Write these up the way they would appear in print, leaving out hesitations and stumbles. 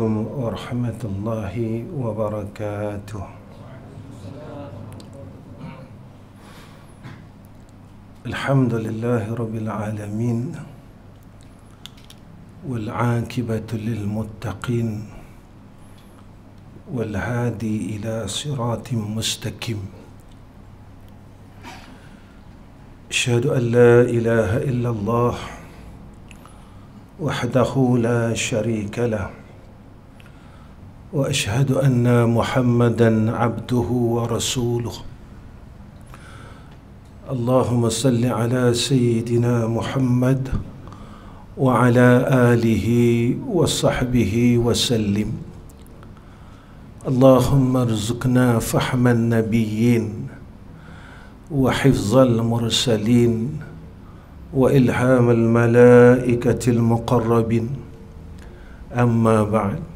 عليكم ورحمة الله وبركاته. الحمد لله رب العالمين والعاقبة للمتقين والهادي إلى صراط مستقيم. أشهد أن لا إله إلا الله وحده لا شريك له وأشهد أن محمدا عبده ورسوله. اللهم صل على سيدنا محمد وعلى آله وصحبه وسلم. اللهم ارزقنا فهم النبيين وحفظ المرسلين وإلهام الملائكة المقربين. Amma ba'd.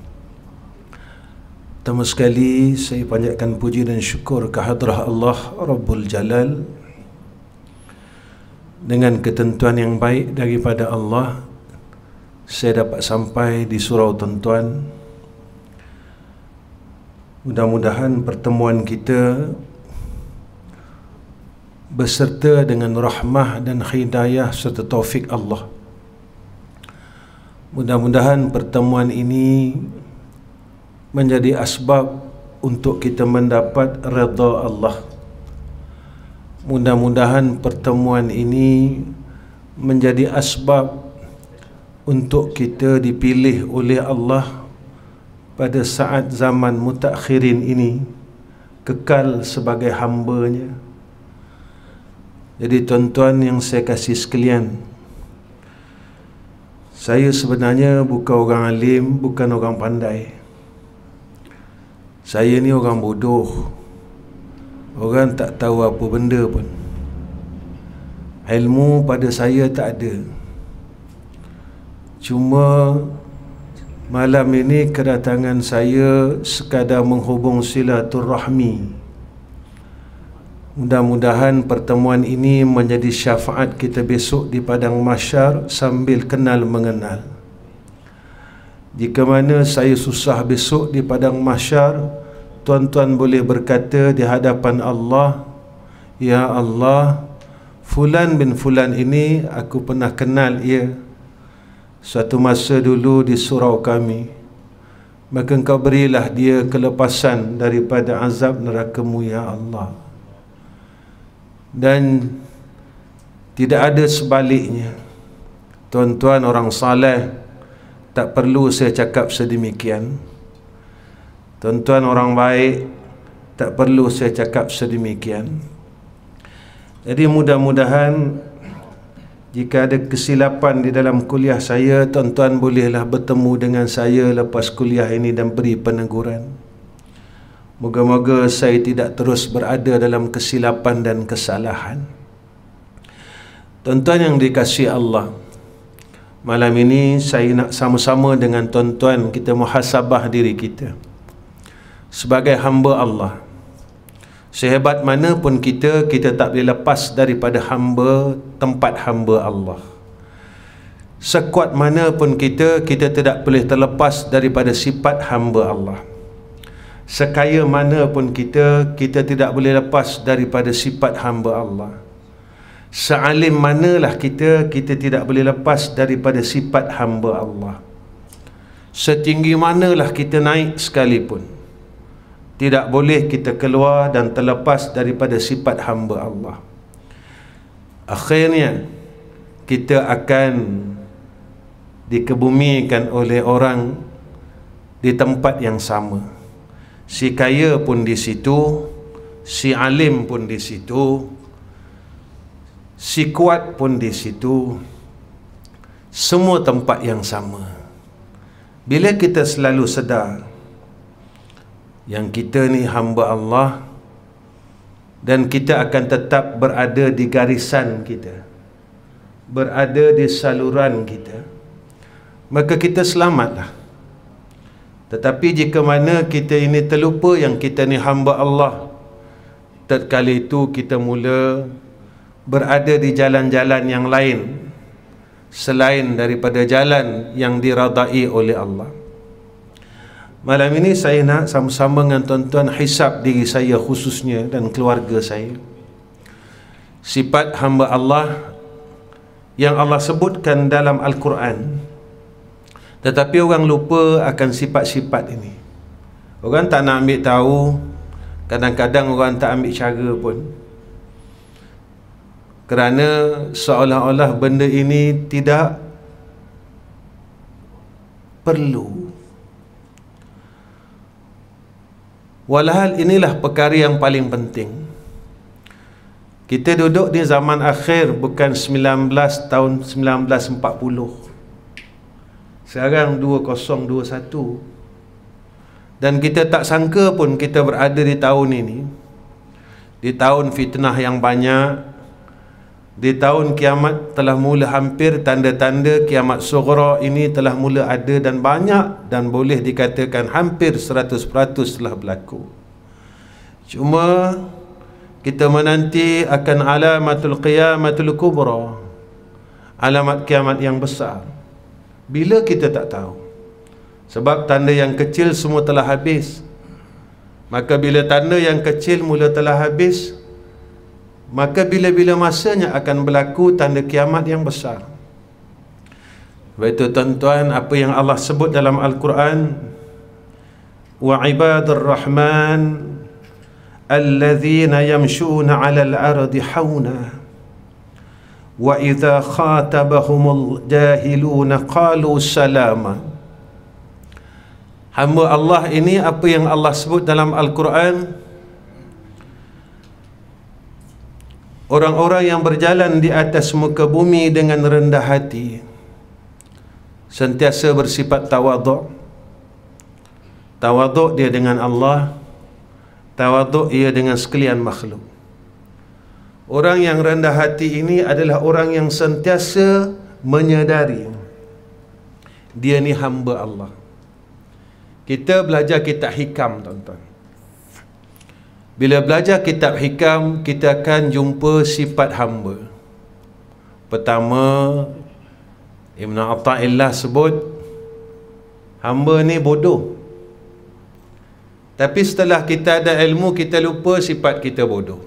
Pertama sekali saya panjatkan puji dan syukur kehadrah Allah Rabbul Jalal. Dengan ketentuan yang baik daripada Allah, saya dapat sampai di surau Tuan-tuan. Mudah-mudahan pertemuan kita beserta dengan rahmah dan hidayah serta taufik Allah. Mudah-mudahan pertemuan ini menjadi asbab untuk kita mendapat redha Allah. Mudah-mudahan pertemuan ini menjadi asbab untuk kita dipilih oleh Allah pada saat zaman mutakhirin ini, kekal sebagai hamba-Nya. Jadi tuan-tuan yang saya kasih sekalian, saya sebenarnya bukan orang alim, bukan orang pandai. Saya ni orang bodoh. Orang tak tahu apa benda pun. Ilmu pada saya tak ada. Cuma malam ini kedatangan saya sekadar menghubung silaturahmi. Mudah-mudahan pertemuan ini menjadi syafaat kita besok di padang mahsyar sambil kenal mengenal. Jika mana saya susah besok di padang mahsyar, tuan-tuan boleh berkata di hadapan Allah, "Ya Allah, fulan bin fulan ini aku pernah kenal ia suatu masa dulu di surau kami. Maka Engkau berilah dia kelepasan daripada azab neraka-Mu, ya Allah." Dan tidak ada sebaliknya. Tuan-tuan orang saleh, tak perlu saya cakap sedemikian. Tuan-tuan orang baik, tak perlu saya cakap sedemikian. Jadi mudah-mudahan jika ada kesilapan di dalam kuliah saya, tuan-tuan bolehlah bertemu dengan saya lepas kuliah ini dan beri peneguran. Moga-moga saya tidak terus berada dalam kesilapan dan kesalahan. Tuan-tuan yang dikasihi Allah, malam ini saya nak sama-sama dengan tuan-tuan kita muhasabah diri kita sebagai hamba Allah. Sehebat mana pun kita tak boleh lepas daripada hamba, tempat hamba Allah. Sekuat mana pun kita tidak boleh terlepas daripada sifat hamba Allah. Sekaya mana pun kita tidak boleh lepas daripada sifat hamba Allah. Sealim manalah kita tidak boleh lepas daripada sifat hamba Allah. Setinggi manalah kita naik sekalipun, tidak boleh kita keluar dan terlepas daripada sifat hamba Allah. Akhirnya kita akan dikebumikan oleh orang di tempat yang sama. Si kaya pun di situ, si alim pun di situ, si kuat pun di situ. Semua tempat yang sama. Bila kita selalu sedar yang kita ni hamba Allah dan kita akan tetap berada di garisan kita, berada di saluran kita, maka kita selamatlah. Tetapi jika mana kita ini terlupa yang kita ni hamba Allah, tatkala itu kita mula berada di jalan-jalan yang lain selain daripada jalan yang diradai oleh Allah. Malam ini saya nak sama-sama dengan tuan-tuan hisap diri saya khususnya dan keluarga saya. Sifat hamba Allah yang Allah sebutkan dalam Al-Quran, tetapi orang lupa akan sifat-sifat ini. Orang tak nak ambil tahu, kadang-kadang orang tak ambil cara pun, kerana seolah-olah benda ini tidak perlu. Walhal inilah perkara yang paling penting. Kita duduk di zaman akhir, bukan 19 tahun 1940. Sekarang 2021. Dan kita tak sangka pun kita berada di tahun ini, di tahun fitnah yang banyak, di tahun kiamat telah mula hampir, tanda-tanda kiamat sughra ini telah mula ada dan banyak, dan boleh dikatakan hampir 100% telah berlaku. Cuma kita menanti akan alamatul qiyamatul kubra, alamat kiamat yang besar. Bila kita tak tahu, sebab tanda yang kecil semua telah habis. Maka bila tanda yang kecil mula telah habis, maka bila-bila masanya akan berlaku tanda kiamat yang besar. Sebab itu tuan-tuan, apa yang Allah sebut dalam Al-Quran, wa ibadur rahman allazina yamshuna 'alal ardi hauna wa idza khatabahumul jahiluna qalu salama. Hamba Allah ini, apa yang Allah sebut dalam Al-Quran, orang-orang yang berjalan di atas muka bumi dengan rendah hati, sentiasa bersifat tawaduk. Tawaduk dia dengan Allah, tawaduk ia dengan sekalian makhluk. Orang yang rendah hati ini adalah orang yang sentiasa menyadari dia ni hamba Allah. Kita belajar kitab hikam, tuan-tuan. Bila belajar kitab hikam, kita akan jumpa sifat hamba. Pertama, Ibn Atta'illah sebut hamba ni bodoh. Tapi setelah kita ada ilmu, kita lupa sifat kita bodoh.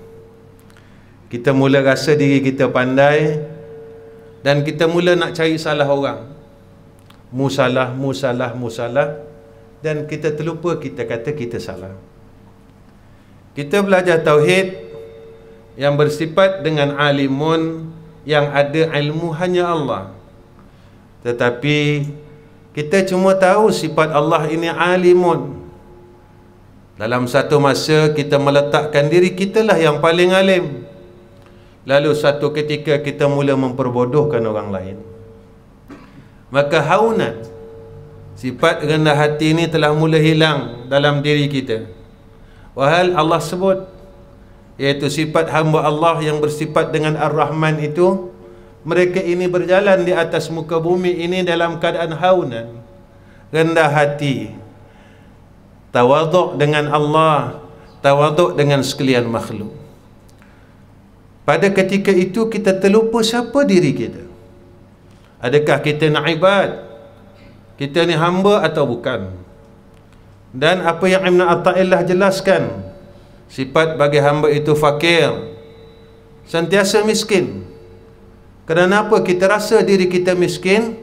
Kita mula rasa diri kita pandai, dan kita mula nak cari salah orang. Mu salah, dan kita terlupa kita kata kita salah. Kita belajar tauhid yang bersifat dengan alimun, yang ada ilmu hanya Allah. Tetapi kita cuma tahu sifat Allah ini alimun. Dalam satu masa kita meletakkan diri kita lah yang paling alim. Lalu satu ketika kita mula memperbodohkan orang lain. Maka haunat, sifat rendah hati ini telah mula hilang dalam diri kita. Wahal Allah sebut, iaitu sifat hamba Allah yang bersifat dengan Ar-Rahman itu, mereka ini berjalan di atas muka bumi ini dalam keadaan haunan, rendah hati, tawaduk dengan Allah, tawaduk dengan sekalian makhluk. Pada ketika itu kita terlupa siapa diri kita. Adakah kita nak ibad? Kita ni hamba atau bukan? Dan apa yang Ibn Atta'illah jelaskan, sifat bagi hamba itu fakir, sentiasa miskin. Kerana apa kita rasa diri kita miskin?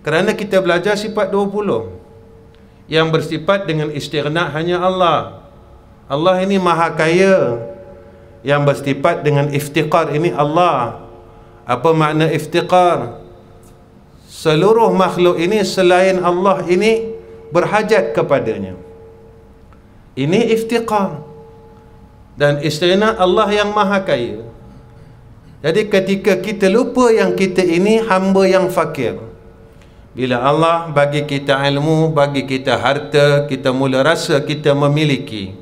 Kerana kita belajar sifat 20 yang bersifat dengan istighna hanya Allah. Allah ini maha kaya. Yang bersifat dengan iftiqar ini Allah. Apa makna iftiqar? Seluruh makhluk ini selain Allah ini berhajat kepadanya. Ini iftiqar. Dan istighna Allah yang maha kaya. Jadi ketika kita lupa yang kita ini hamba yang fakir, bila Allah bagi kita ilmu, bagi kita harta, kita mula rasa kita memiliki.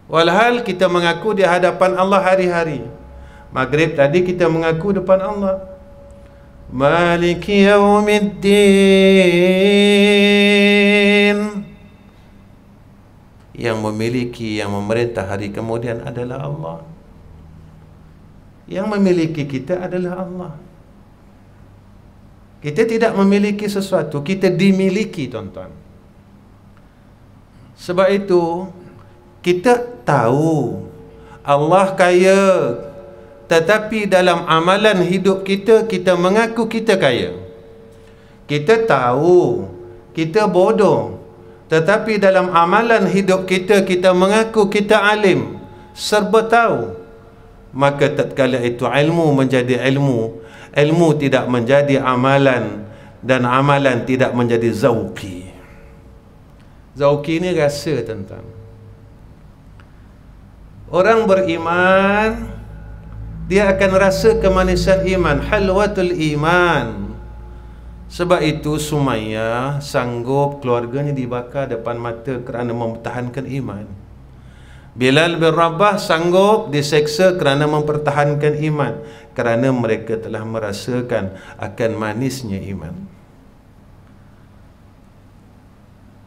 Walhal kita mengaku di hadapan Allah hari-hari. Maghrib tadi kita mengaku depan Allah, Maliki Yaumiddin. Yang memiliki, yang memerintah hari kemudian adalah Allah. Yang memiliki kita adalah Allah. Kita tidak memiliki sesuatu, kita dimiliki, tuan-tuan. Sebab itu kita tahu Allah kaya, tetapi dalam amalan hidup kita, kita mengaku kita kaya. Kita tahu kita bodoh, tetapi dalam amalan hidup kita, kita mengaku kita alim, serba tahu. Maka tatkala itu ilmu menjadi ilmu, ilmu tidak menjadi amalan, dan amalan tidak menjadi zauqi. Zauqi ni rasa, tuan-tuan. Orang beriman, dia akan rasa kemanisan iman, halwatul iman. Sebab itu Sumayyah sanggup keluarganya dibakar depan mata kerana mempertahankan iman. Bilal bin Rabah sanggup diseksa kerana mempertahankan iman, kerana mereka telah merasakan akan manisnya iman.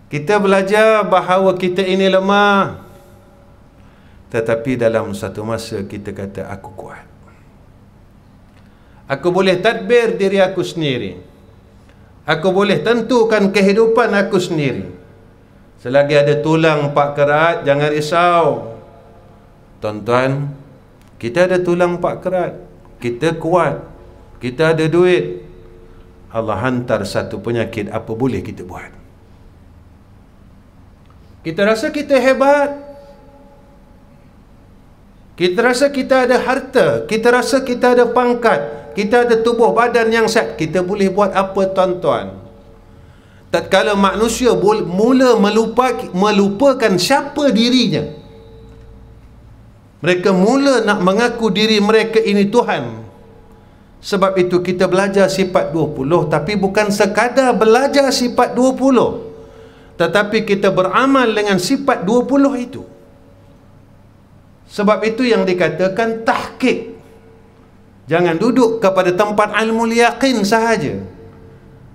Kita belajar bahawa kita ini lemah, tetapi dalam satu masa kita kata aku kuat. Aku boleh tadbir diri aku sendiri. Aku boleh tentukan kehidupan aku sendiri. Selagi ada tulang 4 kerat, jangan risau. Tuan-tuan, kita ada tulang 4 kerat, kita kuat, kita ada duit. Allah hantar satu penyakit, apa boleh kita buat? Kita rasa kita hebat, kita rasa kita ada harta, kita rasa kita ada pangkat, kita ada tubuh badan yang sihat. Kita boleh buat apa, tuan-tuan? Tatkala manusia mula melupakan siapa dirinya, mereka mula nak mengaku diri mereka ini Tuhan. Sebab itu kita belajar sifat 20, tapi bukan sekadar belajar sifat 20, tetapi kita beramal dengan sifat 20 itu. Sebab itu yang dikatakan tahqiq. Jangan duduk kepada tempat ilmu yaqin sahaja.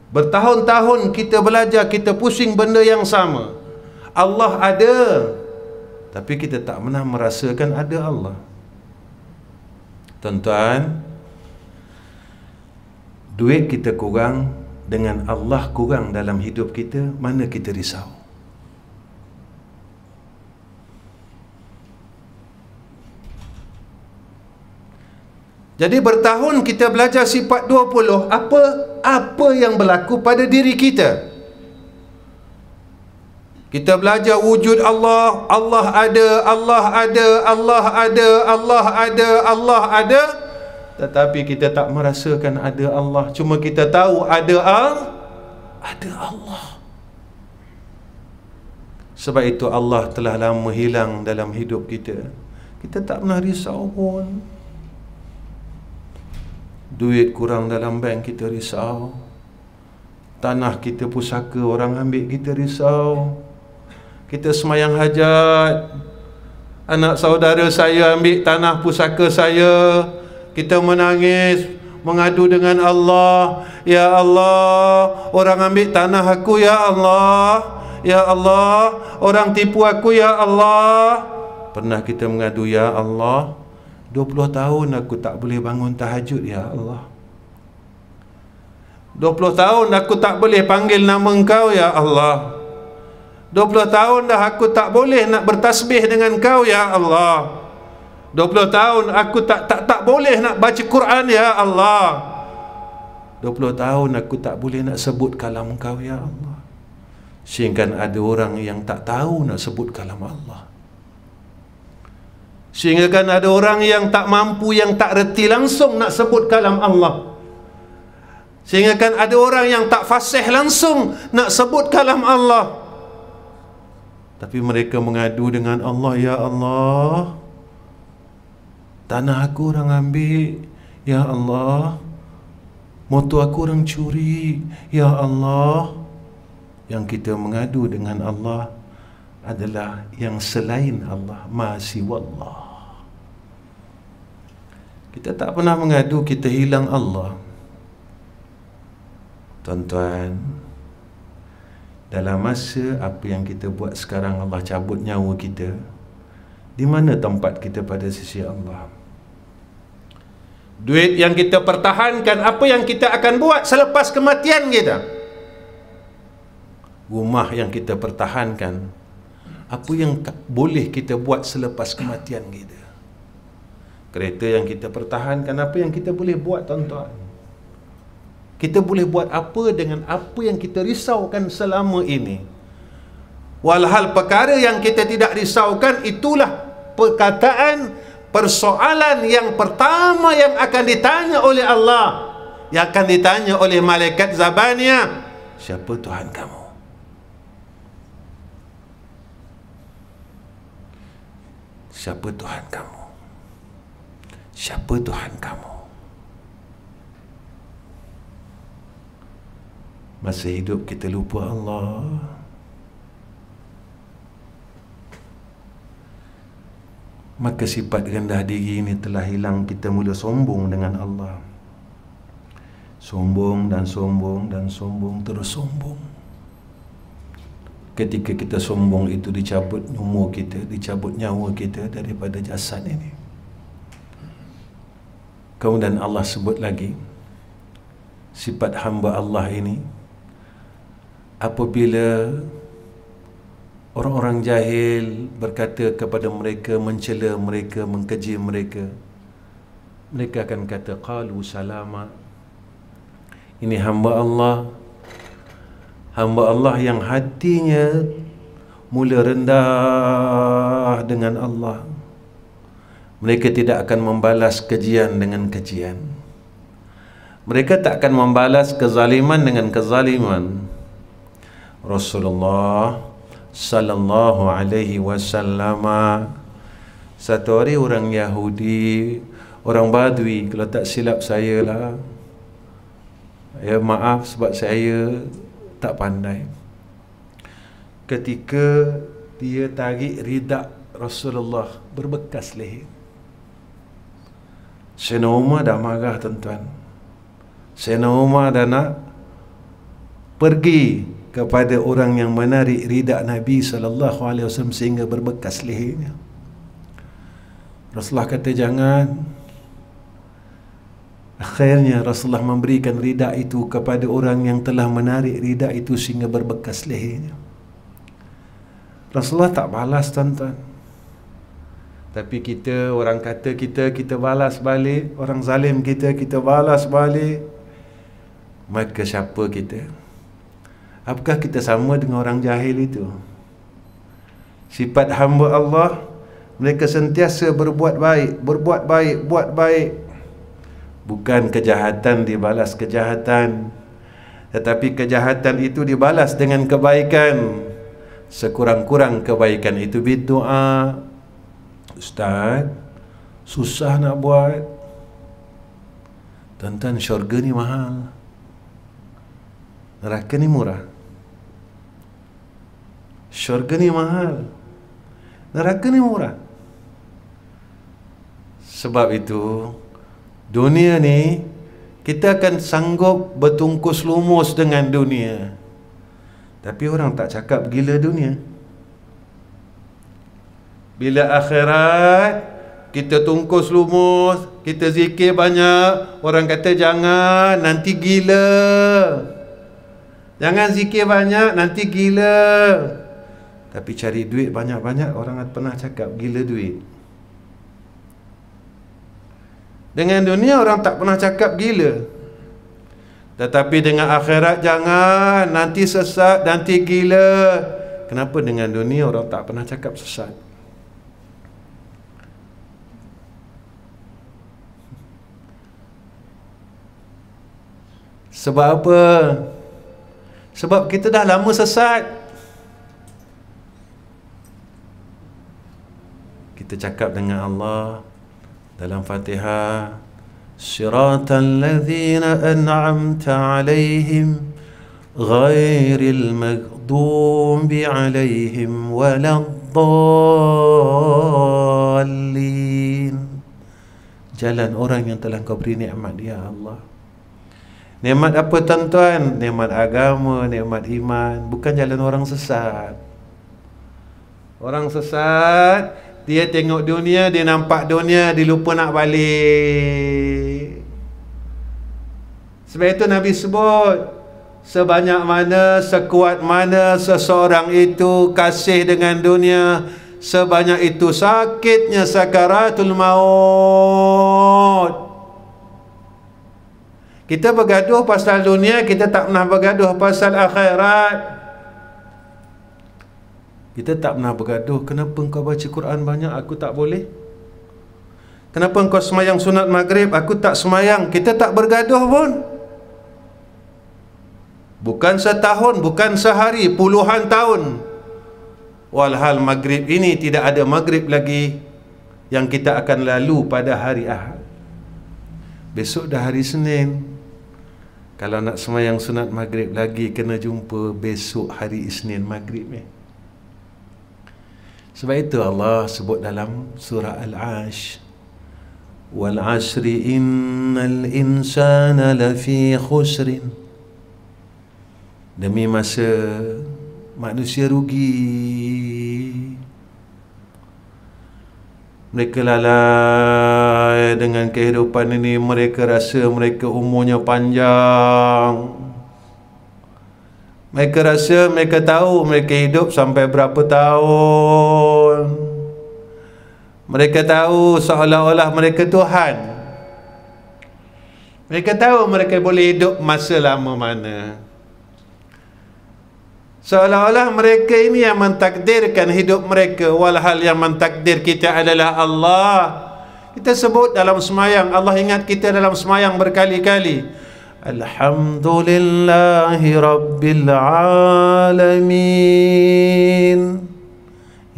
Bertahun-tahun kita belajar, kita pusing benda yang sama. Allah ada, tapi kita tak pernah merasakan ada Allah. Tuan-tuan, duit kita kurang, dengan Allah kurang dalam hidup kita, mana kita risau? Jadi bertahun kita belajar sifat 20, apa yang berlaku pada diri kita? Kita belajar wujud Allah, Allah ada, Allah ada, Allah ada, Allah ada, Allah ada, tetapi kita tak merasakan ada Allah. Cuma kita tahu ada Allah. Sebab itu Allah telah lama hilang dalam hidup kita. Kita tak pernah risau pun. Duit kurang dalam bank, kita risau. Tanah kita pusaka, orang ambil, kita risau. Kita semayang hajat, anak saudara saya ambil tanah pusaka saya, kita menangis, mengadu dengan Allah. Ya Allah, orang ambil tanah aku, ya Allah. Ya Allah, orang tipu aku, ya Allah. Pernah kita mengadu, ya Allah, 20 tahun aku tak boleh bangun tahajud, ya Allah. 20 tahun aku tak boleh panggil nama Engkau, ya Allah. 20 tahun dah aku tak boleh nak bertasbih dengan Engkau, ya Allah. 20 tahun aku tak boleh nak baca Quran, ya Allah. 20 tahun aku tak boleh nak sebut kalam Engkau, ya Allah. Sehingga ada orang yang tak tahu nak sebut kalam Allah. Sehingga kan ada orang yang tak mampu, yang tak reti langsung nak sebut kalam Allah. Sehingga kan ada orang yang tak fasih langsung nak sebut kalam Allah. Tapi mereka mengadu dengan Allah, ya Allah, tanah aku orang ambil, ya Allah. Motor aku orang curi, ya Allah. Yang kita mengadu dengan Allah adalah yang selain Allah, ma siwallah. Kita tak pernah mengadu kita hilang Allah. Tuan-tuan, dalam masa apa yang kita buat sekarang, Allah cabut nyawa kita, di mana tempat kita pada sisi Allah? Duit yang kita pertahankan, apa yang kita akan buat selepas kematian kita? Rumah yang kita pertahankan, Apa yang boleh kita buat selepas kematian kita? Kereta yang kita pertahankan, apa yang kita boleh buat, tuan-tuan? Kita boleh buat apa dengan apa yang kita risaukan selama ini? Walhal perkara yang kita tidak risaukan, itulah perkataan, persoalan yang pertama yang akan ditanya oleh Allah, yang akan ditanya oleh malaikat Zabaniyah. Siapa Tuhan kamu? Siapa Tuhan kamu? Siapa Tuhan kamu? Masa hidup kita lupa Allah. Maka sifat rendah diri ini telah hilang. Kita mula sombong dengan Allah. Sombong dan sombong dan sombong, terus sombong. Ketika kita sombong itu, dicabut umur kita, dicabut nyawa kita daripada jasad ini. Kemudian Allah sebut lagi sifat hamba Allah ini, apabila orang-orang jahil berkata kepada mereka, mencela mereka, mengkeji mereka, mereka akan kata qalu salama. Ini hamba Allah, hamba Allah yang hatinya mula rendah dengan Allah. Mereka tidak akan membalas kejian dengan kejian. Mereka tak akan membalas kezaliman dengan kezaliman. Rasulullah sallallahu alaihi wasallam, satu hari orang Yahudi, orang Badui, kalau tak silap saya lah, ya maaf sebab saya tak pandai, ketika dia tarik ridak Rasulullah berbekas leher, Sayyidina Umar dah marah, tuan-tuan. Sayyidina Umar dah nak pergi kepada orang yang menarik ridak Nabi SAW sehingga berbekas lehernya. Rasulullah kata jangan. Akhirnya Rasulullah memberikan ridak itu kepada orang yang telah menarik ridak itu sehingga berbekas lehernya. Rasulullah tak balas, tuan-tuan. Tapi kita, orang kata kita balas balik. Orang zalim kita balas balik. Maka siapa kita? Apakah kita sama dengan orang jahil itu? Sifat hamba Allah, mereka sentiasa berbuat baik, berbuat baik, buat baik. Bukan kejahatan dibalas kejahatan, tetapi kejahatan itu dibalas dengan kebaikan. Sekurang-kurang kebaikan itu berdoa. Ustaz, susah nak buat. Tuan-tuan, syurga ni mahal, neraka ni murah. Syurga ni mahal, neraka ni murah. Sebab itu dunia ni kita akan sanggup bertungkus lumus dengan dunia, tapi orang tak cakap gila dunia. Bila akhirat kita tungkus lumus, kita zikir banyak, orang kata jangan, nanti gila. Jangan zikir banyak, nanti gila. Tapi cari duit banyak-banyak, orang pernah cakap gila duit. Dengan dunia orang tak pernah cakap gila. Tetapi dengan akhirat jangan, nanti sesat, nanti gila. Kenapa dengan dunia orang tak pernah cakap sesat? Sebab apa? Sebab kita dah lama sesat. Kita cakap dengan Allah dalam Fatihah, Siratal ladzina an'amta alaihim ghairil maghdubi alaihim waladdallin. Jalan orang yang telah Kau beri nikmat, ya Allah. Nikmat apa, tuan-tuan? Nikmat agama, nikmat iman. Bukan jalan orang sesat. Orang sesat, dia tengok dunia, dia nampak dunia, dia lupa nak balik. Sebab itu Nabi sebut, sebanyak mana, sekuat mana seseorang itu kasih dengan dunia, sebanyak itu sakitnya sakaratul maut. Kita bergaduh pasal dunia, kita tak pernah bergaduh pasal akhirat. Kita tak pernah bergaduh, kenapa engkau baca Quran banyak, aku tak boleh? Kenapa engkau semayang sunat maghrib, aku tak semayang? Kita tak bergaduh pun. Bukan setahun, bukan sehari, puluhan tahun. Walhal maghrib ini tidak ada maghrib lagi yang kita akan lalu pada hari Ahad. Besok dah hari Senin. Kalau nak semayang sunat maghrib lagi, kena jumpa besok hari Isnin maghrib ni. Sebab itu Allah sebut dalam surah Al-Ash, wal asri innal insana lafi khusrin. Demi masa manusia rugi. Mereka lalai dengan kehidupan ini. Mereka rasa mereka umurnya panjang. Mereka rasa mereka tahu mereka hidup sampai berapa tahun. Mereka tahu seolah-olah mereka Tuhan. Mereka tahu mereka boleh hidup masa lama mana. Seolah-olah mereka ini yang mentakdirkan hidup mereka, walhal yang mentakdir kita adalah Allah. Kita sebut dalam semayang, Allah ingat kita dalam semayang berkali-kali. Alhamdulillahi Rabbil Alamin.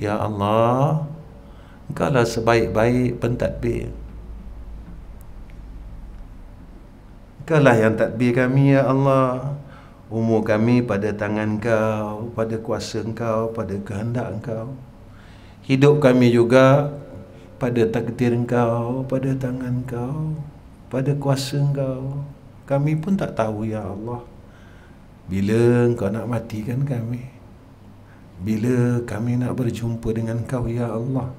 Ya Allah, Engkau lah sebaik-baik pentadbir. Engkau lah yang tadbir kami, Ya Allah. Umur kami pada tangan Kau, pada kuasa Engkau, pada kehendak Engkau. Hidup kami juga pada takdir Engkau, pada tangan Engkau, pada kuasa Engkau. Kami pun tak tahu, Ya Allah, bila Engkau nak matikan kami, bila kami nak berjumpa dengan Kau, Ya Allah.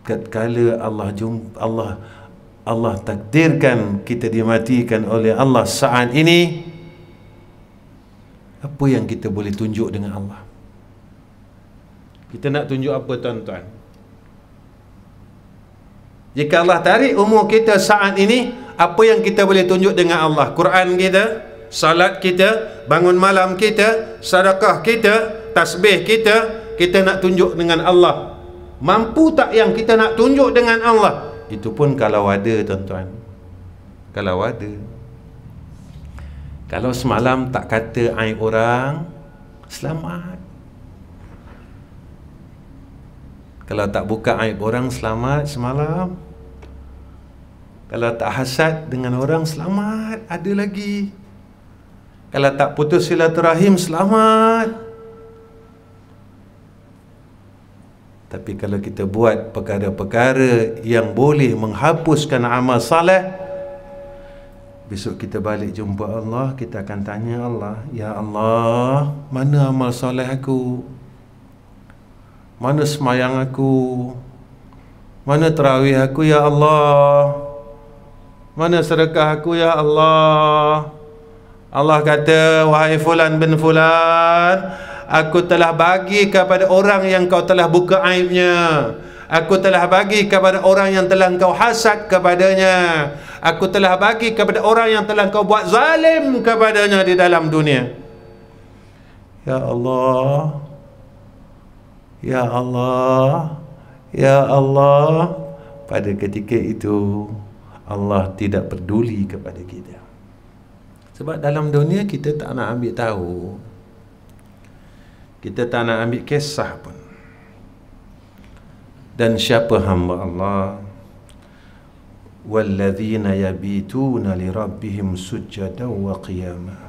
Tatkala Allah takdirkan kita dimatikan oleh Allah saat ini, apa yang kita boleh tunjuk dengan Allah? Kita nak tunjuk apa, tuan-tuan? Jika Allah tarik umur kita saat ini, apa yang kita boleh tunjuk dengan Allah? Quran kita, salat kita, bangun malam kita, sedekah kita, tasbih kita, kita nak tunjuk dengan Allah. Mampu tak yang kita nak tunjuk dengan Allah? Itu pun kalau ada, tuan-tuan. Kalau ada. Kalau semalam tak kata aib orang, selamat. Kalau tak buka aib orang, selamat semalam. Kalau tak hasad dengan orang, selamat, ada lagi. Kalau tak putus silaturahim, selamat. Tapi kalau kita buat perkara-perkara yang boleh menghapuskan amal saleh, besok kita balik jumpa Allah, kita akan tanya Allah, Ya Allah, mana amal soleh aku? Mana semayang aku? Mana tarawih aku, Ya Allah? Mana sedekah aku, Ya Allah? Allah kata, wahai fulan bin fulan, aku telah bagi kepada orang yang kau telah buka aibnya. Aku telah bagi kepada orang yang telah kau hasad kepadanya. Aku telah bagi kepada orang yang telah kau buat zalim kepadanya di dalam dunia. Ya Allah, Ya Allah, Ya Allah. Pada ketika itu Allah tidak peduli kepada kita. Sebab dalam dunia kita tak nak ambil tahu, kita tak nak ambil kisah pun. Dan siapa hamba Allah? Walladzina yabituna lirabbihim sujjadan wa qiyama.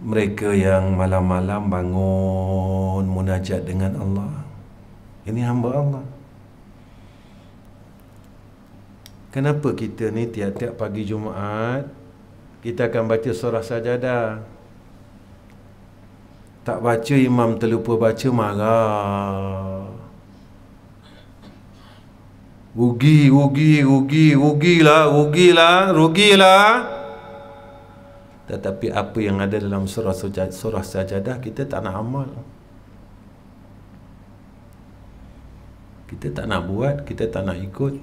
Mereka yang malam-malam bangun munajat dengan Allah. Ini hamba Allah. Kenapa kita ni tiap-tiap pagi Jumaat kita akan baca surah Sajadah? Tak baca, imam terlupa baca, marah. Rugilah. Tetapi apa yang ada dalam surah Sajadah kita tak nak amal. Kita tak nak buat, kita tak nak ikut.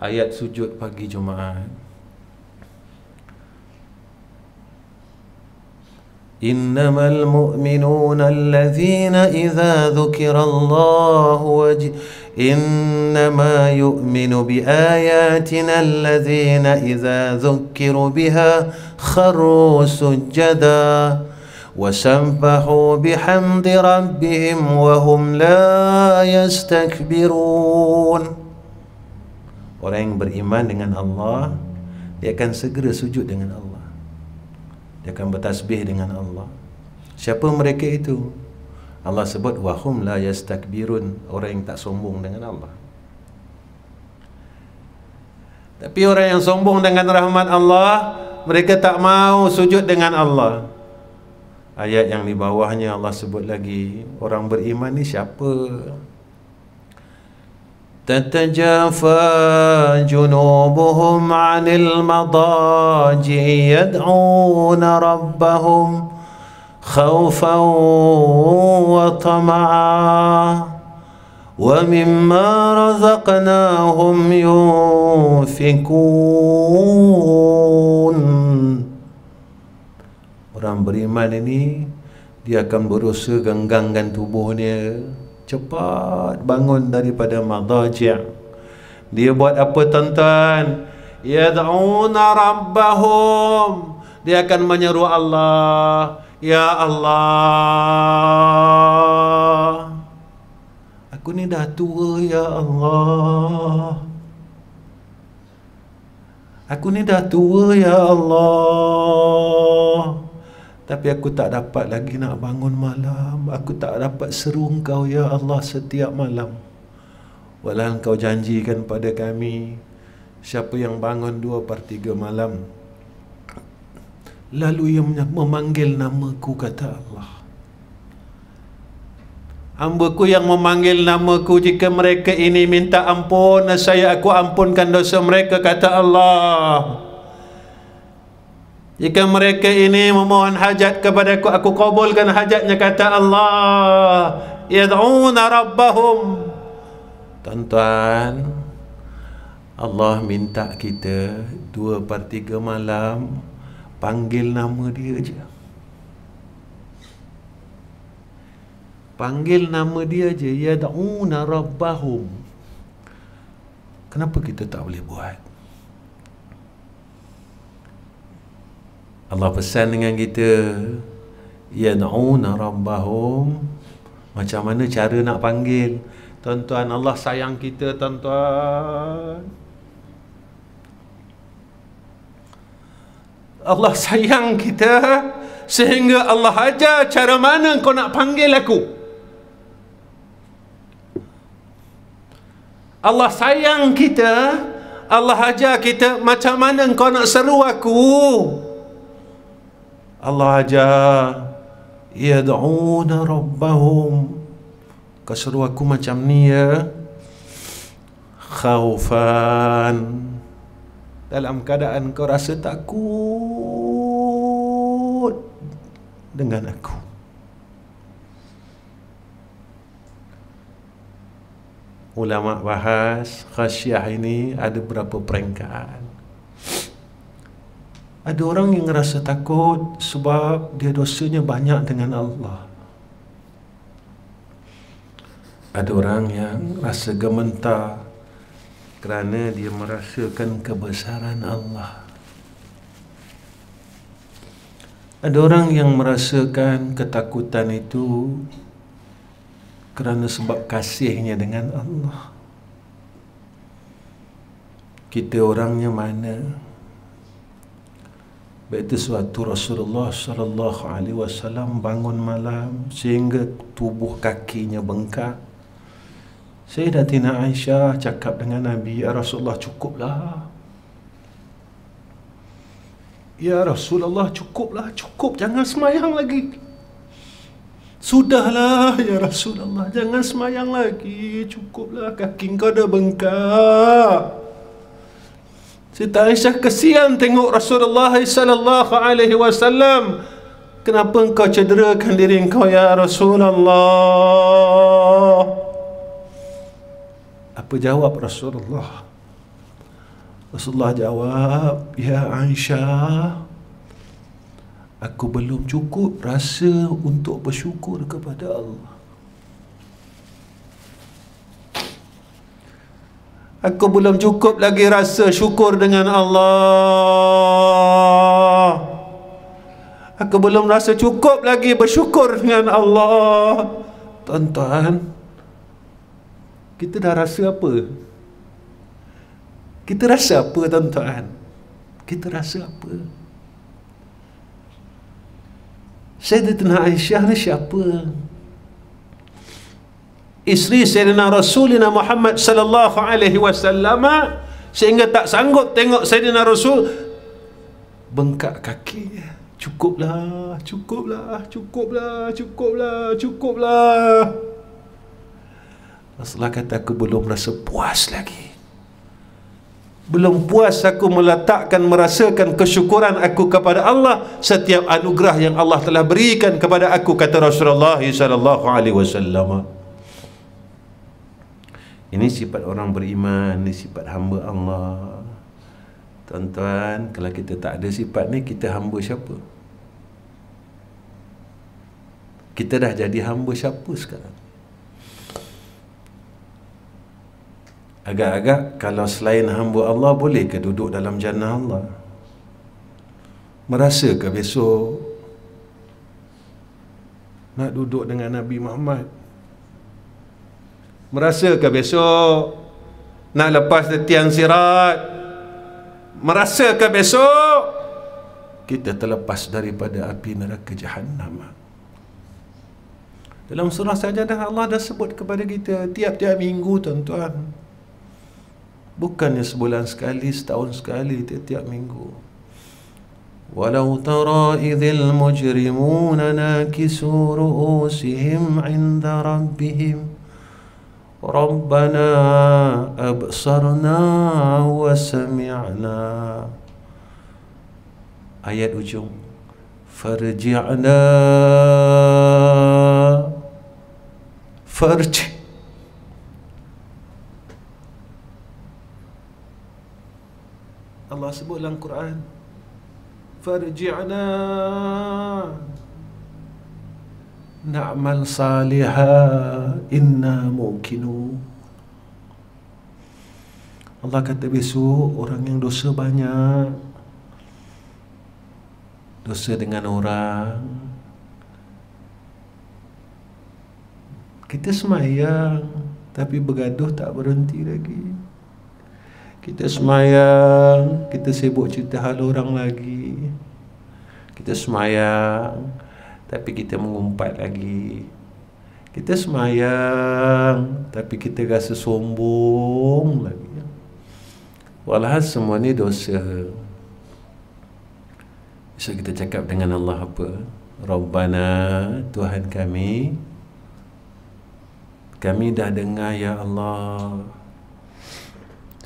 Ayat sujud pagi Jumaat. Innamal mu'minuna alladhina idza dzukirallahu إنما يؤمن بآياتنا الذين إذا ذكروا بها خروا سجدا وسبحوا بحمد ربهم وهم لا يستكبرون. Orang yang beriman dengan Allah, dia akan segera sujud dengan Allah, dia akan bertasbih dengan Allah. Siapa mereka itu? Allah sebut wahum la yastakbirun, orang yang tak sombong dengan Allah. Tapi orang yang sombong dengan rahmat Allah, mereka tak mau sujud dengan Allah. Ayat yang di bawahnya Allah sebut lagi, orang beriman ni siapa? Tatajafa junubuhum 'anil madaji yad'una rabbahum خوفا وطمعا ومما رزقناهم ينفقون. Orang beriman ini, dia akan berusaha genggangkan tubuhnya, cepat bangun daripada madaji'. Dia buat apa tuan-tuan? Yad'una rabbahum, dia akan menyeru Allah, ya Allah, aku ni dah tua ya Allah, aku ni dah tua ya Allah, tapi aku tak dapat lagi nak bangun malam. Aku tak dapat seru Engkau ya Allah setiap malam. Walau Engkau janjikan pada kami, siapa yang bangun 2/3 malam lalu ia memanggil namaku, kata Allah, hamba-Ku yang memanggil namaku, jika mereka ini minta ampun, saya aku ampunkan dosa mereka, kata Allah. Jika mereka ini memohon hajat kepadaku, aku kabulkan hajatnya, kata Allah. Yad'una rabbahum. Tuan-tuan, Allah minta kita 2/3 malam panggil nama dia je. Panggil nama dia je, yad'una rabbahum. Kenapa kita tak boleh buat? Allah pesan dengan kita, yad'una rabbahum. Macam mana cara nak panggil? Tuan-tuan, Allah sayang kita, tuan-tuan. Allah sayang kita sehingga Allah ajar cara mana kau nak panggil aku. Allah sayang kita, Allah ajar kita macam mana kau nak seru aku. Allah ajar, yad'una rabbahum, kau seru aku macam ni ya, khaufan, dalam keadaan kau rasa takut dengan aku. Ulama bahas khasyah ini ada berapa peringkat. Ada orang yang rasa takut sebab dia dosanya banyak dengan Allah. Ada orang yang rasa gementar kerana dia merasakan kebesaran Allah. Ada orang yang merasakan ketakutan itu kerana sebab kasihnya dengan Allah. Kita orangnya mana? Baik itu suatu Rasulullah sallallahu alaihi wasallam bangun malam sehingga tubuh kakinya bengkak. Sayyidatina Aisyah cakap dengan Nabi, ya Rasulullah, cukuplah. Ya Rasulullah, cukuplah, cukup, jangan semayang lagi. Sudahlah ya Rasulullah, jangan semayang lagi, cukuplah, kaki kau dah bengkak. Siti Aisyah kesian tengok Rasulullah sallallahu alaihi wasallam. Kenapa engkau cederakan diri engkau ya Rasulullah? Apa jawab Rasulullah? Rasulullah jawab, ya Aisyah, aku belum cukup rasa untuk bersyukur kepada Allah. Aku belum cukup lagi rasa syukur dengan Allah. Aku belum rasa cukup lagi bersyukur dengan Allah. Tuan-tuan, kita dah rasa apa? Kita rasa apa, tuan-tuan? Kita rasa apa? Sayyidatina Aisyah ni siapa? Isteri Sayyidina Rasulina Muhammad sallallahu alaihi wasallam, sehingga tak sanggup tengok Sayyidina Rasul, bengkak kakinya. Cukuplah, cukuplah, cukuplah, cukuplah, cukuplah. Rasulullah kata, aku belum rasa puas lagi. Belum puas aku meletakkan, merasakan kesyukuran aku kepada Allah setiap anugerah yang Allah telah berikan kepada aku, kata Rasulullah sallallahu alaihi wasallam. Ini sifat orang beriman, ini sifat hamba Allah. Tuan-tuan, kalau kita tak ada sifat ni, kita hamba siapa? Kita dah jadi hamba siapa sekarang? Agak-agak kalau selain hamba Allah, boleh ke duduk dalam jannah Allah? Merasa ke besok nak duduk dengan Nabi Muhammad? Merasa ke besok nak lepas tetian sirat? Merasa ke besok kita terlepas daripada api neraka Jahannam? Dalam surah Sajadah Allah dah sebut kepada kita tiap-tiap minggu, tuan-tuan. Bukannya sebulan sekali, setahun sekali, tiap-tiap minggu. Walau tara idzal mujrimuna nakisu ru'usihim 'inda rabbihim Rabbana absarna wa sami'na. Ayat ujung, farji'na farji. Allah sebut dalam Quran, farji'na na'mal salihah inna mukinu. Allah kata besok orang yang dosa banyak, dosa dengan orang, kita semayang tapi bergaduh tak berhenti lagi. Kita semayang, kita sibuk cerita hal orang lagi. Kita semayang tapi kita mengumpat lagi. Kita semayang tapi kita rasa sombong lagi. Walhal semua ni dosa. So kita cakap dengan Allah apa? Rabbana, Tuhan kami dah dengar ya Allah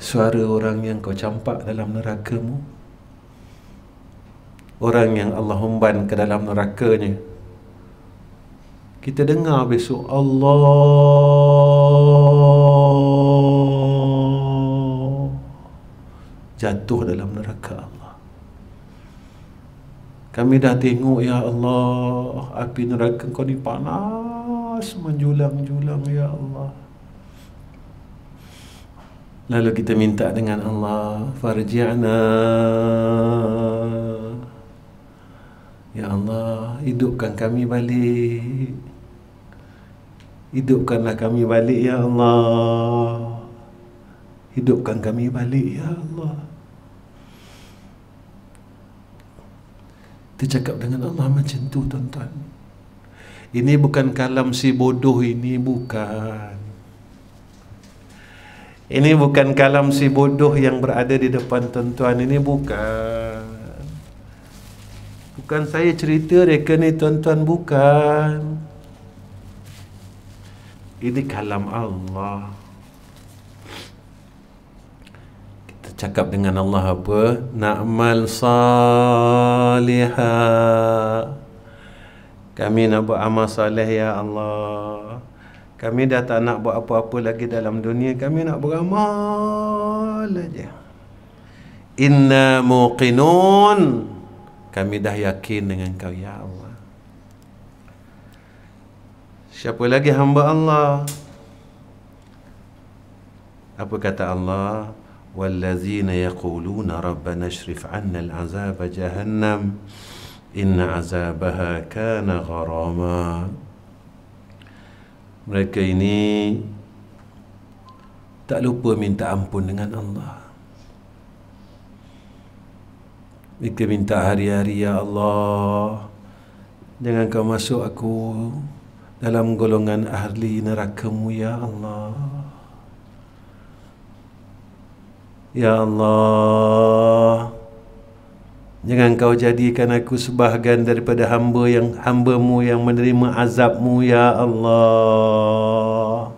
suara orang yang kau campak dalam neraka-Mu, orang yang Allah humban ke dalam nerakanya. Kita dengar besok Allah jatuh dalam neraka Allah. Kami dah tengok ya Allah, api neraka kau ni panas menjulang-julang ya Allah. Lalu kita minta dengan Allah, farji'na, ya Allah, hidupkan kami balik. Hidupkanlah kami balik ya Allah. Hidupkan kami balik ya Allah. Kita cakap dengan Allah macam tu, tuan-tuan. Ini bukan kalam si bodoh ini, bukan. Ini bukan kalam si bodoh yang berada di depan tuan-tuan. Ini bukan. Bukan saya cerita reka ni, tuan-tuan, bukan. Ini kalam Allah. Kita Cakap dengan Allah apa? Na'mal salihah. Kami nak buat amal soleh ya Allah. Kami dah tak nak buat apa-apa lagi dalam dunia. Kami nak beramal aja. Inna muqinun. Kami dah yakin dengan Kau ya Allah. Siapa lagi hamba Allah? Apa kata Allah? Wallazina yaquluna rabbana ashrif 'anna al'azaba jahannam inna 'azabaha kana gharama. Mereka ini tak lupa minta ampun dengan Allah. Mereka minta hari-hari, ya Allah, jangan Kau masuk aku dalam golongan ahli neraka-Mu ya Allah. Ya Allah, jangan Kau jadikan aku sebahagian daripada hamba-Mu yang menerima azab-Mu ya Allah.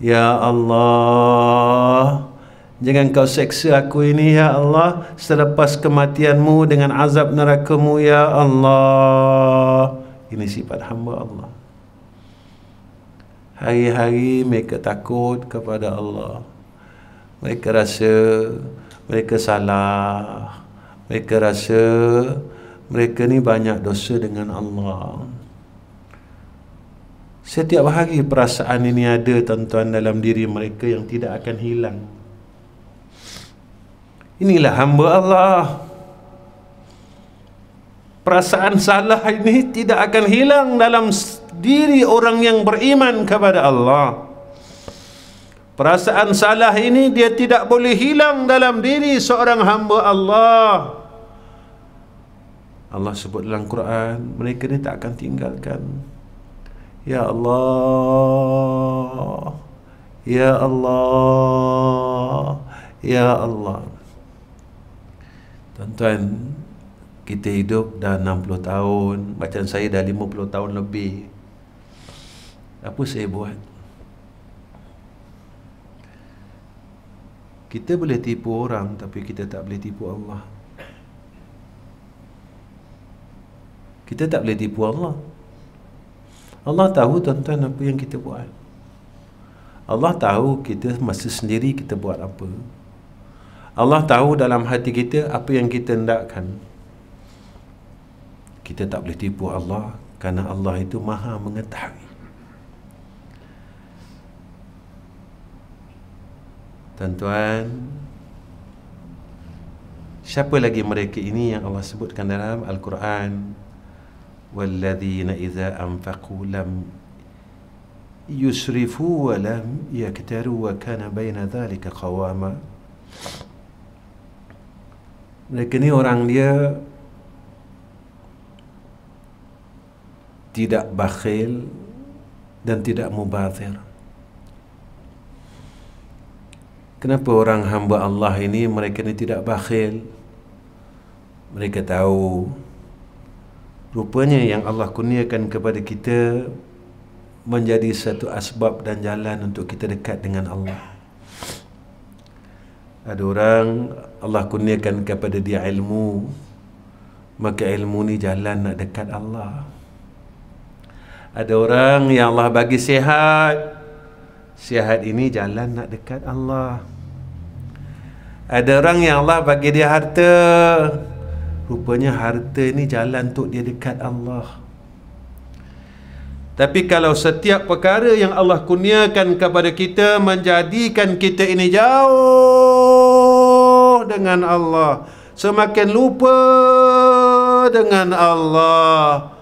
Ya Allah, jangan Kau seksa aku ini ya Allah selepas kematian-Mu dengan azab neraka-Mu ya Allah. Ini sifat hamba Allah. Hari-hari mereka takut kepada Allah. Mereka rasa mereka salah. Mereka rasa mereka ni banyak dosa dengan Allah. Setiap hari perasaan ini ada, tuan-tuan, dalam diri mereka yang tidak akan hilang. Inilah hamba Allah. Perasaan salah ini tidak akan hilang dalam diri orang yang beriman kepada Allah. Perasaan salah ini dia tidak boleh hilang dalam diri seorang hamba Allah. Allah sebut dalam Quran, mereka ni tak akan tinggalkan. Ya Allah, Ya Allah, Ya Allah. Tuan-tuan, kita hidup dah 60 tahun, macam saya dah 50 tahun lebih. Apa saya buat? Kita boleh tipu orang, tapi kita tak boleh tipu Allah. Kita tak boleh tipu Allah. Allah tahu, tuan-tuan, apa yang kita buat. Allah tahu kita masa sendiri kita buat apa. Allah tahu dalam hati kita apa yang kita hendakkan. Kita tak boleh tipu Allah, kerana Allah itu maha mengetahui. Tuan-tuan, siapa lagi mereka ini yang Allah sebutkan dalam Al-Quran? Walladzina idza anfaqu lam yusrifu wa lam yaktaru wa kana baina dhalika qawama. Mereka ni orang dia tidak bakhil dan tidak mubazir. Kenapa orang hamba Allah ini mereka ni tidak bakhil? Mereka tahu rupanya yang Allah kurniakan kepada kita menjadi satu asbab dan jalan untuk kita dekat dengan Allah. Ada orang Allah kurniakan kepada dia ilmu, maka ilmu ni jalan nak dekat Allah. Ada orang yang Allah bagi sihat, sihat ini jalan nak dekat Allah. Ada orang yang Allah bagi dia harta, rupanya harta ini jalan untuk dia dekat Allah. Tapi kalau setiap perkara yang Allah kurniakan kepada kita menjadikan kita ini jauh dengan Allah, semakin lupa dengan Allah,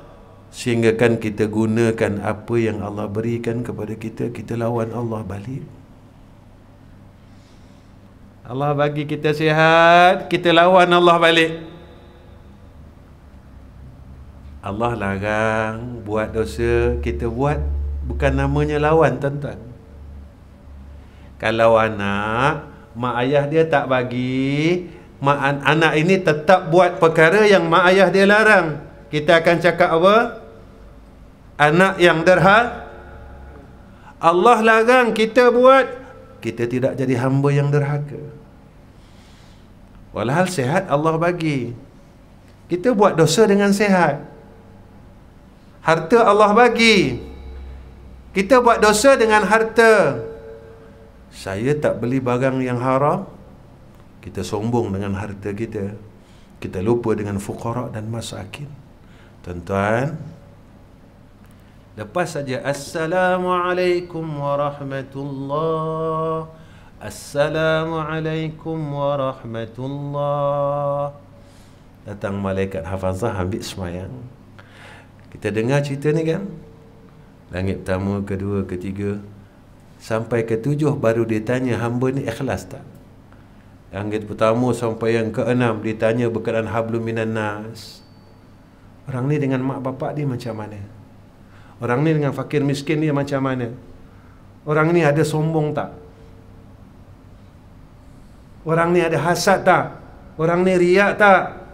sehingga kan kita gunakan apa yang Allah berikan kepada kita, kita lawan Allah balik. Allah bagi kita sihat, kita lawan Allah balik. Allah larang buat dosa, kita buat, bukan namanya lawan, tuan-tuan. Kalau anak, mak ayah dia tak bagi, anak ini tetap buat perkara yang mak ayah dia larang, kita akan cakap apa? Anak yang derhaka. Allah larang kita buat, kita tidak jadi hamba yang derhaka. Walhal sehat Allah bagi. Kita buat dosa dengan sehat. Harta Allah bagi. Kita buat dosa dengan harta. Saya tak beli barang yang haram. Kita sombong dengan harta kita. Kita lupa dengan fuqara dan masakin. Tuan-tuan, lepas saja Assalamualaikum warahmatullahi, Assalamualaikum warahmatullahi, datang malaikat hafazah ambil semayang. Kita dengar cerita ni kan, langit pertama, kedua, ketiga, sampai ketujuh baru dia tanya, hamba ni ikhlas tak? Langit pertama sampai yang keenam ditanya berkenaan hablum minan nas. Orang ni dengan mak bapak dia macam mana? Orang ni dengan fakir miskin dia macam mana? Orang ni ada sombong tak? Orang ni ada hasad tak? Orang ni riak tak?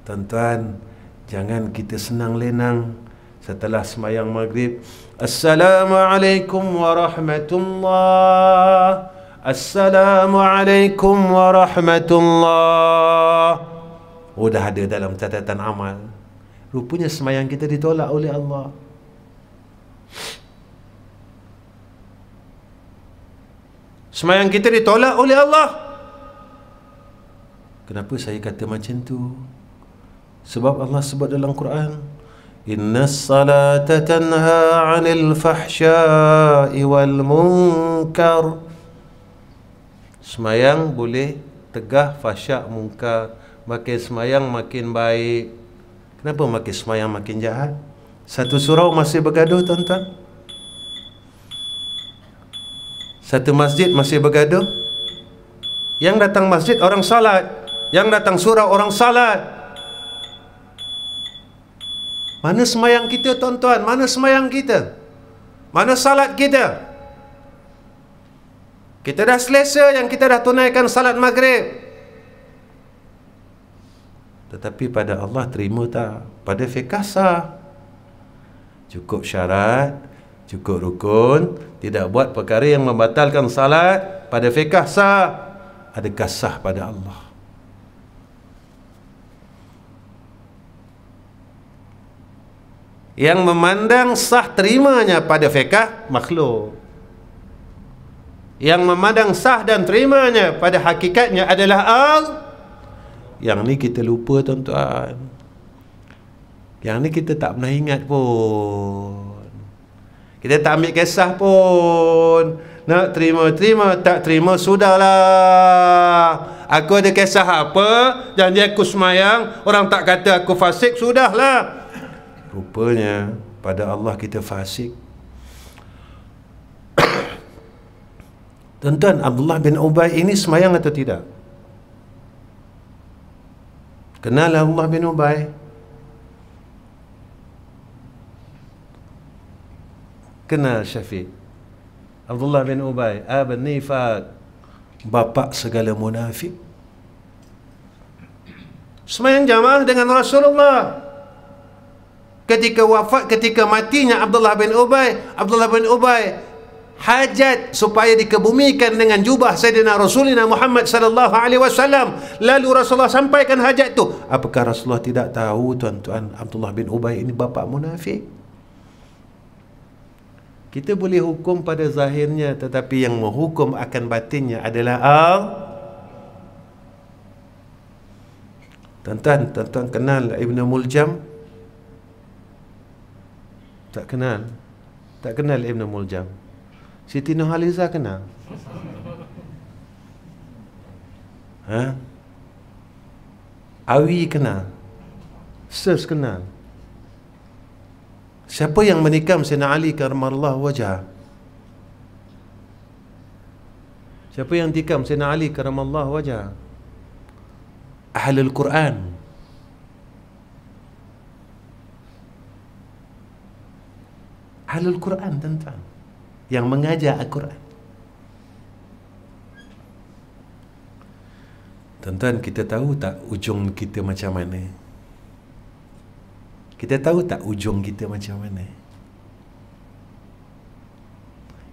Tuan-tuan, jangan kita senang lenang setelah semayang maghrib, Assalamualaikum warahmatullahi, Assalamualaikum warahmatullahi. Oh, dah ada dalam catatan amal. Rupanya semayang kita ditolak oleh Allah. Semayang kita ditolak oleh Allah. Kenapa saya kata macam tu? Sebab Allah sebut dalam Quran, Innas salata tanha 'anil fahsya'i wal munkar. Semayang boleh tegah fahsyak munkar. Makin semayang makin baik. Kenapa makin semayang makin jahat? Satu surau masih bergaduh, tuan-tuan. Satu masjid masih bergaduh. Yang datang masjid orang salat, yang datang surau orang salat. Mana semayang kita, tuan-tuan? Mana semayang kita? Mana salat kita? Kita dah selesa yang kita dah tunaikan salat maghrib. Tetapi pada Allah terima tak? Pada fiqh sah. Cukup syarat, cukup rukun, tidak buat perkara yang membatalkan salat. Pada fiqh sah. Adakah sah pada Allah? Yang memandang sah terimanya pada fiqh makhluk. Yang memandang sah dan terimanya pada hakikatnya adalah Allah. Yang ni kita lupa, tuan-tuan. Yang ni kita tak pernah ingat pun. Kita tak ambil kisah pun. Nak terima, tak terima, sudahlah. Aku ada kisah apa, janji aku semayang, orang tak kata aku fasik, sudahlah. Rupanya pada Allah kita fasik. Tuan-tuan, Abdullah bin Ubay ini semayang atau tidak? Kenal Abdullah bin Ubay? Kenal Syafiq? Abdullah bin Ubay, Abun Nifaq, bapa segala munafik. Semayang jamaah dengan Rasulullah. Ketika wafat, ketika matinya Abdullah bin Ubay, Abdullah bin Ubay hajat supaya dikebumikan dengan jubah Sayyidina Rasulina Muhammad sallallahu alaihi wasallam. Lalu Rasulullah sampaikan hajat tu. Apakah Rasulullah tidak tahu, tuan-tuan, Abdullah bin Ubay ini bapa munafik? Kita boleh hukum pada zahirnya, tetapi yang menghukum akan batinnya adalah Allah. Tuan-tuan, tuan-tuan kenal Ibn Muljam? Tak kenal? Tak kenal Ibn Muljam? Siti Nurhaliza kenal? Ha? Awi kenal? Sus kenal? Siapa yang menikam Sayyidina Ali karamallahu wajhah? Siapa yang tikam Sayyidina Ali karamallahu wajhah? Ahlul Quran. Ahlul Quran, tuan-tuan, yang mengajar Al-Quran. Tuan-tuan, kita tahu tak ujung kita macam mana? Kita tahu tak ujung kita macam mana?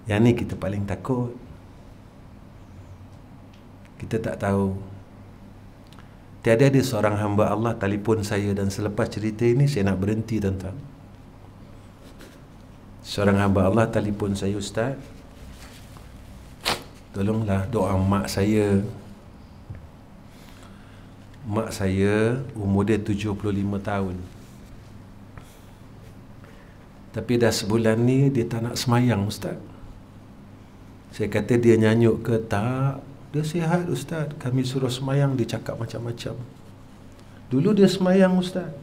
Yang ni kita paling takut. Kita tak tahu Tiada ada seorang hamba Allah telefon saya, dan selepas cerita ini saya nak berhenti, tuan-tuan. Seorang hamba Allah telefon saya, Ustaz, tolonglah doa mak saya. Mak saya umur dia 75 tahun. Tapi dah sebulan ni dia tak nak semayang, Ustaz. Saya kata dia nyanyuk ke? Tak. Dia sihat, Ustaz. Kami suruh semayang, dia cakap macam-macam. Dulu dia semayang, Ustaz.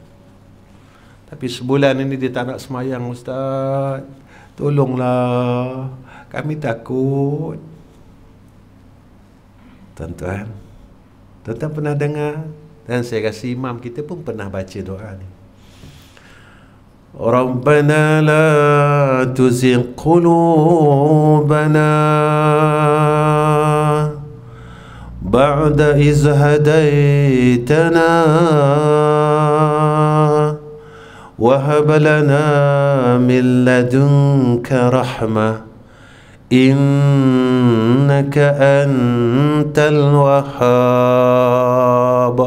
Tapi sebulan ini dia tak nak semayang, Ustaz. Tolonglah. Kami takut. Tuan-tuan, tuan-tuan pernah dengar? Dan saya rasa imam kita pun pernah baca doa ni. Rabbana la tuzigh qulubana ba'da iz hadaitana wa hab lana min ladunka rahmah innaka antal wahhab.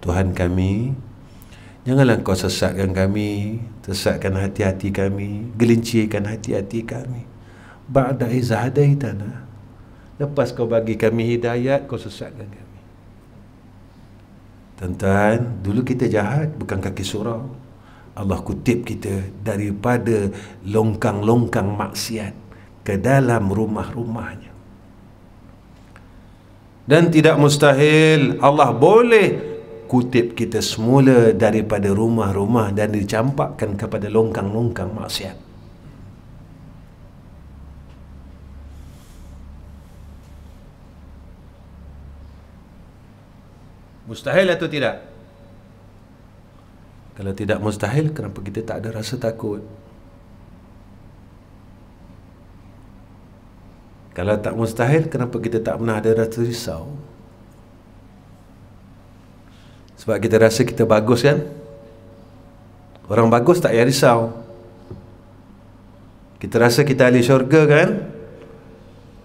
Tuhan kami, janganlah Kau sesatkan kami, sesatkan hati-hati kami, gelincirkan hati-hati kami. Ba'da iz hadaitana, lepas Kau bagi kami hidayat, Kau sesatkan kami. Tuan-tuan, dulu kita jahat, bukan kaki surau. Allah kutip kita daripada longkang-longkang maksiat ke dalam rumah-rumahnya. Dan tidak mustahil Allah boleh kutip kita semula daripada rumah-rumah dan dicampakkan kepada longkang-longkang maksiat. Mustahil atau tidak? Kalau tidak mustahil, kenapa kita tak ada rasa takut? Kalau tak mustahil, kenapa kita tak pernah ada rasa risau? Sebab kita rasa kita bagus, kan? Orang bagus tak payah risau. Kita rasa kita ahli syurga, kan?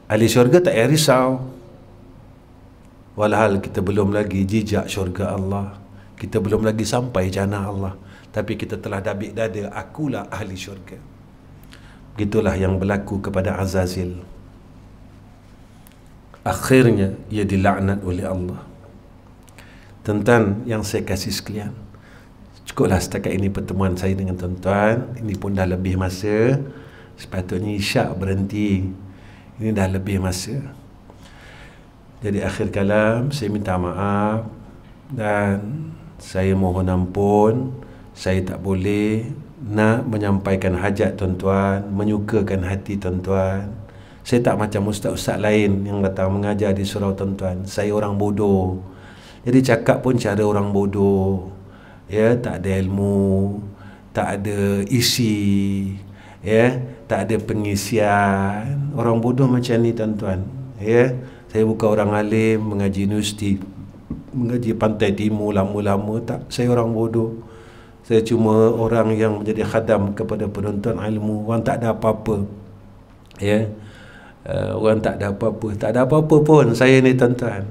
Ahli syurga tak payah risau. Walhal kita belum lagi jejak syurga Allah, kita belum lagi sampai jannah Allah, tapi kita telah dabik dada, akulah ahli syurga. Begitulah yang berlaku kepada Azazil. Akhirnya ia dilaknat oleh Allah. Tuan-tuan yang saya kasih sekalian, cukuplah setakat ini pertemuan saya dengan tuan-tuan. Ini pun dah lebih masa. Sepatutnya isyak berhenti. Ini dah lebih masa. Jadi akhir kalam, saya minta maaf dan saya mohon ampun. Saya tak boleh nak menyampaikan hajat tuan-tuan, menyukakan hati tuan-tuan. Saya tak macam ustaz-ustaz lain yang datang mengajar di surau tuan-tuan. Saya orang bodoh. Jadi cakap pun cara orang bodoh. Ya, tak ada ilmu, tak ada isi, ya, tak ada pengisian. Orang bodoh macam ni tuan-tuan. Ya, saya bukan orang alim mengaji universiti, mengaji Pantai Timur lama-lama, tak. Saya orang bodoh. Saya cuma orang yang menjadi khadam kepada penuntut ilmu. Orang tak ada apa-apa. Ya. Orang tak ada apa-apa. Tak ada apa-apa pun saya ni tuan-tuan.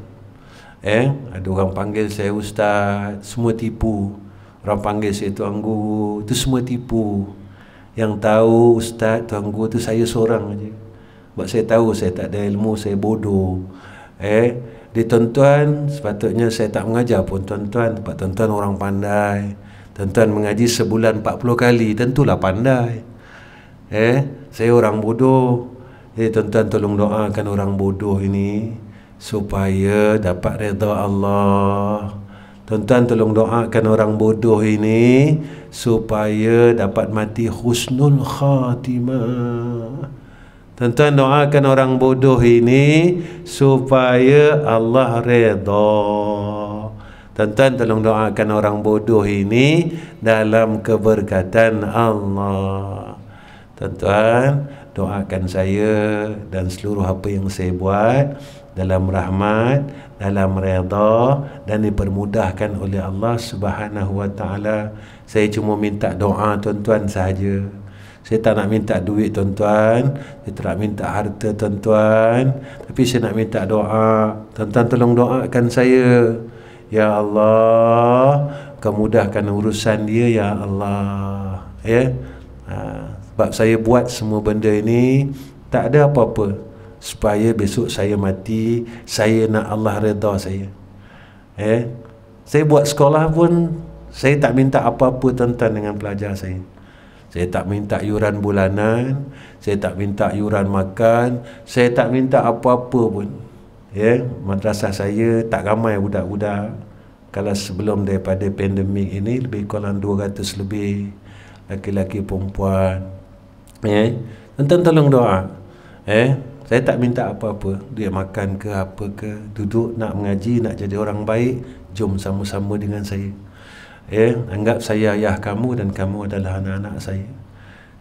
Ada orang panggil saya ustaz, semua tipu. Orang panggil saya tuan guru, itu semua tipu. Yang tahu ustaz, tuan guru tu saya seorang aja. Sebab saya tahu saya tak ada ilmu, saya bodoh. Di tuan-tuan, sepatutnya saya tak mengajar pun tuan-tuan. Sebab tuan-tuan orang pandai. Tuan-tuan mengaji sebulan 40 kali, tentulah pandai. Saya orang bodoh. Jadi tuan-tuan tolong doakan orang bodoh ini supaya dapat redha Allah. Tuan-tuan tolong doakan orang bodoh ini supaya dapat mati husnul khatimah. Tuan-tuan doakan orang bodoh ini supaya Allah redha. Tuan-tuan tolong doakan orang bodoh ini dalam keberkatan Allah. Tuan-tuan doakan saya dan seluruh apa yang saya buat dalam rahmat, dalam redha dan dipermudahkan oleh Allah Subhanahu wa taala. Saya cuma minta doa tuan-tuan sahaja. Saya tak nak minta duit tuan-tuan, saya tak nak minta harta tuan-tuan, tapi saya nak minta doa. Tuan-tuan tolong doakan saya. Ya Allah, Kau mudahkan urusan dia ya Allah. Ya. Sebab saya buat semua benda ini tak ada apa-apa, supaya besok saya mati, saya nak Allah redha saya. Saya buat sekolah pun saya tak minta apa-apa tuan-tuan dengan pelajar saya. Saya tak minta yuran bulanan, saya tak minta yuran makan, saya tak minta apa-apa pun. Madrasah saya tak ramai budak-budak. Kalau sebelum daripada pandemik ini lebih kurang 200 lebih laki-laki perempuan. Tuan-tuan tolong doa. Saya tak minta apa-apa, dia makan ke apa ke, duduk nak mengaji, nak jadi orang baik, jom sama-sama dengan saya. Anggap saya ayah kamu dan kamu adalah anak-anak saya.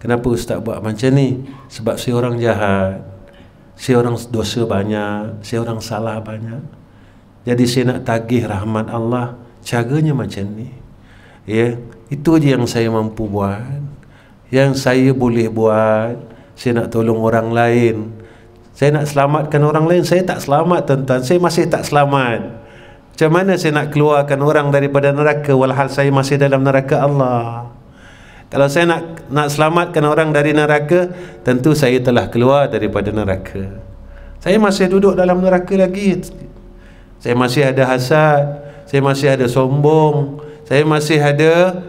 Kenapa ustaz buat macam ni? Sebab saya orang jahat, saya orang dosa banyak, saya orang salah banyak. Jadi saya nak tagih rahmat Allah, caranya macam ni. Itu je yang saya mampu buat, yang saya boleh buat. Saya nak tolong orang lain, saya nak selamatkan orang lain. Saya tak selamat tuan-tuan, saya masih tak selamat. Macam mana saya nak keluarkan orang daripada neraka walhal saya masih dalam neraka Allah? Kalau saya nak selamatkan orang dari neraka, tentu saya telah keluar daripada neraka. Saya masih duduk dalam neraka lagi. Saya masih ada hasad, saya masih ada sombong, saya masih ada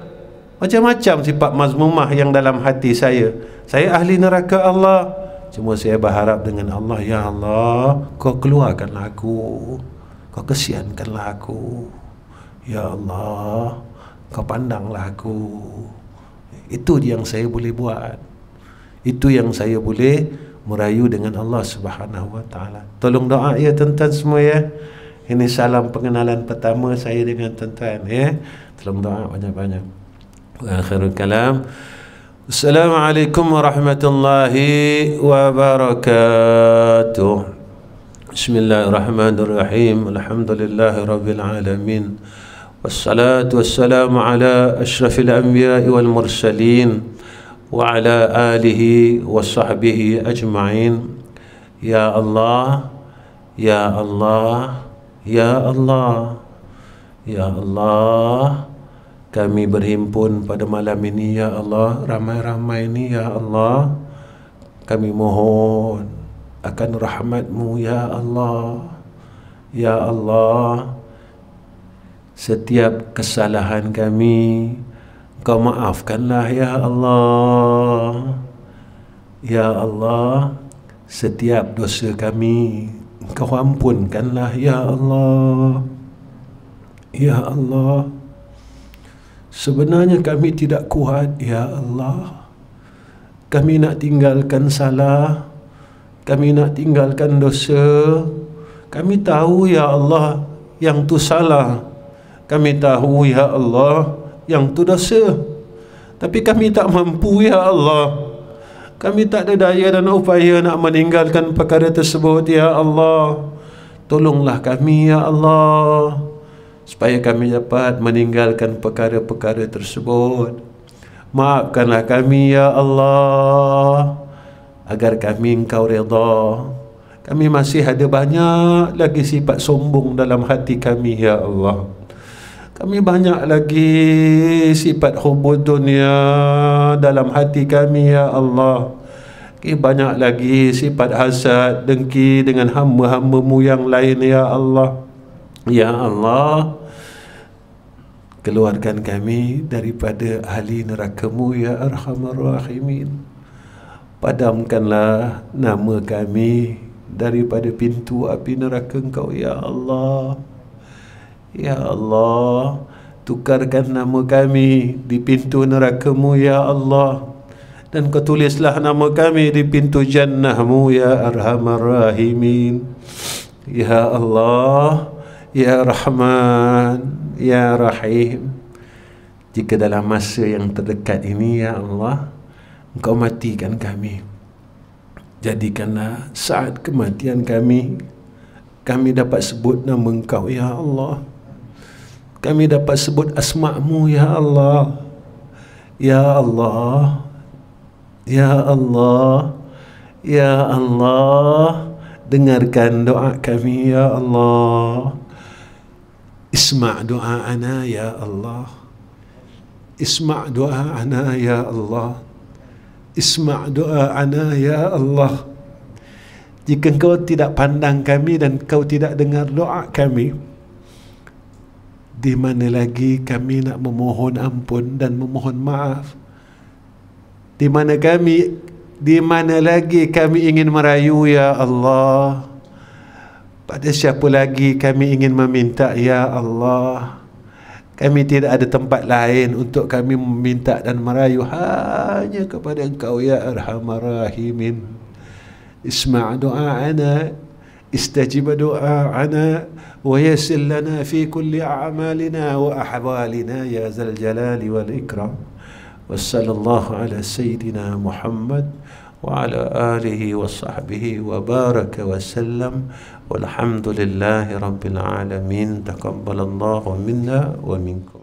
macam-macam sifat mazmumah yang dalam hati saya. Saya ahli neraka Allah. Cuma saya berharap dengan Allah, ya Allah, Kau keluarkanlah aku, Kau kesiankanlah aku, ya Allah, Kau pandanglah aku. Itu yang saya boleh buat, itu yang saya boleh merayu dengan Allah Subhanahu wa ta'ala. Tolong doa ya tuan-tuan semua ya. Ini salam pengenalan pertama saya dengan tuan-tuan ya. Tolong doa banyak-banyak. Wa akhirul kalam, Assalamualaikum warahmatullahi wabarakatuh. Bismillahirrahmanirrahim. Alhamdulillahi rabbil alamin. Wassalatu wassalamu ala asyrafil anbiya'i wal mursalin wa ala alihi wa sahbihi ajma'in. Ya Allah, ya Allah, ya Allah, ya Allah, kami berhimpun pada malam ini ya Allah, ramai-ramai ini ya Allah. Kami mohon akan rahmat-Mu ya Allah. Ya Allah, setiap kesalahan kami Kau maafkanlah ya Allah. Ya Allah, setiap dosa kami Kau ampunkanlah ya Allah. Ya Allah, sebenarnya kami tidak kuat ya Allah. Kami nak tinggalkan salah, kami nak tinggalkan dosa. Kami tahu ya Allah yang tu salah, kami tahu ya Allah yang tu dosa, tapi kami tak mampu ya Allah. Kami tak ada daya dan upaya nak meninggalkan perkara tersebut ya Allah. Tolonglah kami ya Allah, supaya kami dapat meninggalkan perkara-perkara tersebut. Maafkanlah kami ya Allah, agar kami Engkau redha. Kami masih ada banyak lagi sifat sombong dalam hati kami ya Allah. Kami banyak lagi sifat hubud dunia dalam hati kami ya Allah. Banyak lagi sifat hasad, dengki dengan hamba-hamba-Mu yang lain ya Allah. Ya Allah, keluarkan kami daripada ahli neraka-Mu ya Arhamar Rahimin. Padamkanlah nama kami daripada pintu api neraka Engkau ya Allah. Ya Allah, tukarkan nama kami di pintu neraka-Mu ya Allah, dan Kau tulislah nama kami di pintu jannah-Mu ya Arhamar Rahimin. Ya Allah, ya Rahman, ya Rahim, jika dalam masa yang terdekat ini ya Allah, Engkau matikan kami, jadikanlah saat kematian kami dapat sebut nama Engkau ya Allah. Kami dapat sebut asma'-Mu ya Allah. Ya Allah, ya Allah, ya Allah, dengarkan doa kami ya Allah. Isma' du'a'ana ya Allah. Isma' du'a'ana ya Allah. Isma' du'a'ana ya Allah. Jika Engkau tidak pandang kami dan Engkau tidak dengar doa kami, di mana lagi kami nak memohon ampun dan memohon maaf? Di mana lagi kami ingin merayu ya Allah? Pada siapa lagi kami ingin meminta ya Allah? Kami tidak ada tempat lain untuk kami meminta dan merayu, hanya kepada Engkau ya Arhamar Rahimin. Isma' du'a'ana, istajib du'a'ana, wa yassir lana fi kulli a'malina wa ahwalina ya zal jalali wal ikram. Wassallallahu ala sayyidina Muhammad wa ala alihi wa sahbihi wa baraka wa sallam. Walhamdulillahi rabbil alamin. Taqabbalallahu minna wa minkum.